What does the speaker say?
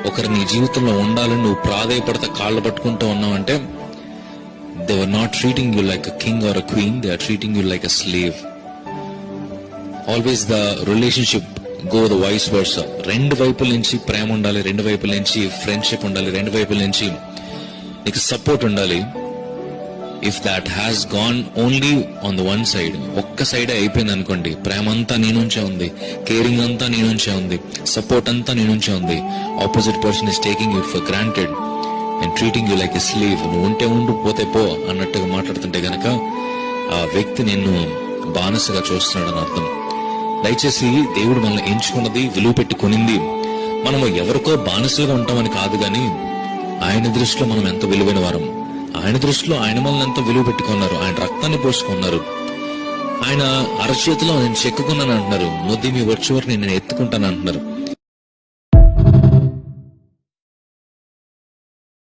ఒకరు నీ జీవితంలో ఉండాలని నువ్వు ప్రాధేయపడతా కాళ్ళు పట్టుకుంటూ ఉన్నావంటే they were not treating you like a king or a queen, they are treating you like a slave. Always the relationship go the vice versa. రెండు వైపుల నుంచి ప్రేమ ఉండాలి, రెండు వైపుల నుంచి ఫ్రెండ్షిప్ ఉండాలి, రెండు వైపుల నుంచి నీకు సపోర్ట్ ఉండాలి. If that has gone only on the one side, ఒక్క సైడే అయిపోయింది అనుకోండి, ప్రేమ అంతా నీ నుంచే ఉంది, కేరింగ్ అంతా నీ నుంచే ఉంది, సపోర్ట్ అంతా నీ నుంచే ఉంది, opposite person is taking you for granted and treating you like a slave. నువ్వు ఉంటే ఉండు, పోతే పో అన్నట్టుగా మాట్లాడుతుంటే గనక ఆ వ్యక్తి నిన్ను బానిసగా చూస్తున్నాడని అర్థం. దయచేసి దేవుడు మనల్ని ఎంచుకున్నది, విలువ పెట్టి కొనింది మనము ఎవరికో బానిసలుగా ఉంటామని కాదు, గాని ఆయన దృష్టిలో మనం ఎంత విలువైన వారం, ఆయన దృష్టిలో ఆయన మనల్ని ఎంత విలువ పెట్టుకున్నారు, ఆయన రక్తాన్ని పోసుకున్నారు, ఆయన అరచేతిలో నేను చెక్కుకున్నాను అంటున్నారు, ముద్ది మీ వచ్చే వరకు నేను ఎత్తుకుంటాను అంటున్నారు.